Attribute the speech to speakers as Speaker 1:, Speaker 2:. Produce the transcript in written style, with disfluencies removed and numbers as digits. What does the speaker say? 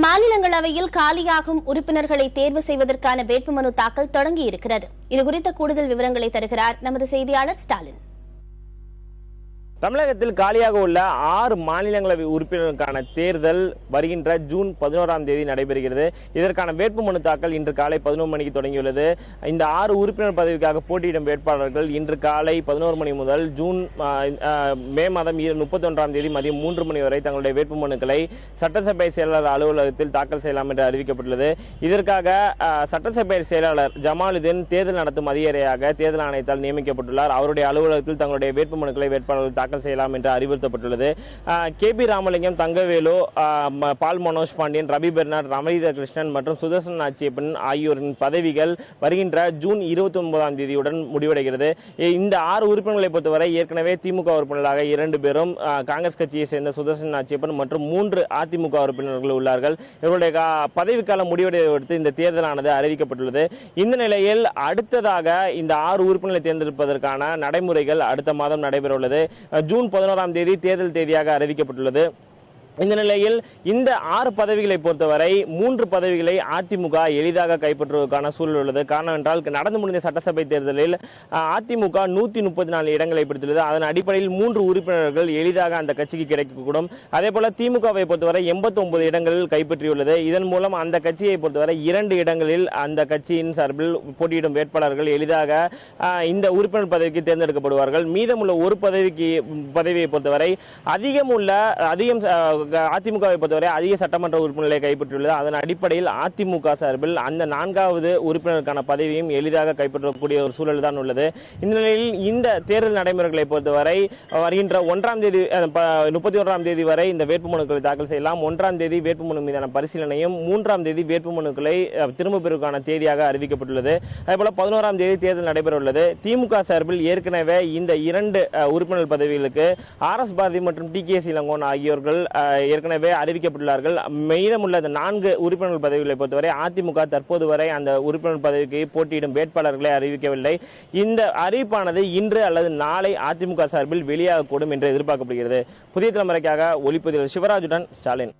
Speaker 1: மாநிலங்களவையில் காலியாகும் உறுப்பினர்களை தேர்வு செய்வதற்கான வேட்புமனு தாக்கல் தொடங்கியிருக்கிறது. இதுகுறித்த கூடுதல் விவரங்களை தருகிறார் நமது செய்தியாளர் ஸ்டாலின்.
Speaker 2: தமிழகத்தில் காலியாக உள்ள 6 மாநிலங்களவை உறுப்பினருக்கான தேர்தல் வருகின்ற ஜூன் 11ஆம் தேதி நடைபெறுகிறது. இதற்கான வேட்புமனு தாக்கல் இன்று காலை 11 மணிக்கு தொடங்கியுள்ளது. இந்த 6 உறுப்பினர் பதவிக்காக போட்டியிடும் வேட்பாளர்கள் இன்று காலை 11 மணி முதல் மே மாதம் 31ஆம் தேதி மதியம் 3 மணி வரை தங்களுடைய வேட்புமனுக்களை சட்டசபை செயலாளர் அலுவலகத்தில் தாக்கல் செய்யலாம் என்று அறிவிக்கப்பட்டுள்ளது. இதற்காக சட்டசபை செயலாளர் ஜமாலுதீன் தேர்தல் நடத்தும் அதிகாரியாக தேர்தல் ஆணையத்தால் நியமிக்கப்பட்டுள்ளார். அவருடைய அலுவலகத்தில் தங்களுடைய வேட்புமனுக்களை வேட்பாளர்கள் செய்யலாம் என்று அறிவுறுத்தப்பட்டுள்ளது. கே.பி. ராமலிங்கம், தங்கவேலு, பால் மனோஜ் பாண்டியன், ரவி பெர்னாட், ரமணீத கிருஷ்ணன் மற்றும் சுதர்சன் நாச்சியப்பன் ஆகியோரின் பதவிகள் வருகின்ற ஜூன் 29ஆம் தேதியுடன் முடிவடைகிறது. இந்த 6 உறுப்பினர்களை பொறுத்தவரை ஏற்கனவே திமுக உறுப்பினர்களாக 2 பேரும் காங்கிரஸ் கட்சியை சேர்ந்த சுதர்சன் நாச்சியப்பன் மற்றும் 3 அதிமுக உறுப்பினர்கள் உள்ளார்கள். இவருடைய பதவிக்காலம் முடிவடைவதை அடுத்து இந்த தேர்தலானது அறிவிக்கப்பட்டுள்ளது. இந்த நிலையில் அடுத்ததாக இந்த 6 உறுப்பினர்களை தேர்ந்தெடுப்பதற்கான நடைமுறைகள் அடுத்த மாதம் நடைபெற உள்ளது. ஜூன் 11ஆம் தேதி தேர்தல் தேதியாக அறிவிக்கப்பட்டுள்ளது. இந்த நிலையில் இந்த 6 பதவிகளை பொறுத்தவரை 3 பதவிகளை அதிமுக எளிதாக கைப்பற்றுவதற்கான சூழல் உள்ளது. காரணம் என்றால் நடந்து முடிந்த சட்டசபை தேர்தலில் அதிமுக 134 இடங்களை பிடித்துள்ளது. அதன் அடிப்படையில் 3 உறுப்பினர்கள் எளிதாக அந்த கட்சிக்கு கிடைக்கக்கூடும். அதே போல திமுகவை பொறுத்தவரை 89 இடங்களில் கைப்பற்றியுள்ளது. இதன் மூலம் அந்த கட்சியை பொறுத்தவரை 2 இடங்களில் அந்த கட்சியின் சார்பில் போட்டியிடும் வேட்பாளர்கள் எளிதாக இந்த உறுப்பினர் பதவிக்கு தேர்ந்தெடுக்கப்படுவார்கள். மீதமுள்ள ஒரு பதவியை பொறுத்தவரை அதிகம் அதிமுகவை பொறுத்தவரை அதிக சட்டமன்ற உறுப்பினர்களை கைப்பற்றியுள்ளது. அதன் அடிப்படையில் அதிமுக சார்பில் அந்த 4வது உறுப்பினருக்கான பதவியும் எளிதாக கைப்பற்றக்கூடிய ஒரு சூழல் தான் உள்ளது. இந்த நிலையில் இந்த தேர்தல் நடைமுறைகளை பொறுத்தவரை வருகின்ற 1ஆம் தேதி 31ஆம் தேதி வரை இந்த வேட்புமனுக்களை தாக்கல் செய்யலாம். 1ஆம் தேதி வேட்புமனு மீதான பரிசீலனையும் 3ஆம் தேதி வேட்புமனுக்களை திரும்ப பெறுவதற்கான தேதியாக அறிவிக்கப்பட்டுள்ளது. அதேபோல 11ஆம் தேதி தேர்தல் நடைபெற உள்ளது. திமுக சார்பில் ஏற்கனவே இந்த 2 உறுப்பினர் பதவிகளுக்கு RS பாரதி மற்றும் TKS இளங்கோவன் ஆகியோர்கள் ஏற்கனவே அறிவிக்கப்பட்டுள்ளார்கள். மீதமுள்ள 4 உறுப்பினர் பதவிகளை பொறுத்தவரை அதிமுக தற்போது வரை அந்த உறுப்பினர் பதவிக்கு போட்டியிடும் வேட்பாளர்களை அறிவிக்கவில்லை. இந்த அறிவிப்பானது இன்று அல்லது நாளை அதிமுக சார்பில் வெளியாகக்கூடும் என்று எதிர்பார்க்கப்படுகிறது. புதிய தலைமுறைக்காக ஒளிப்பதிவாளர் சிவராஜுடன் ஸ்டாலின்.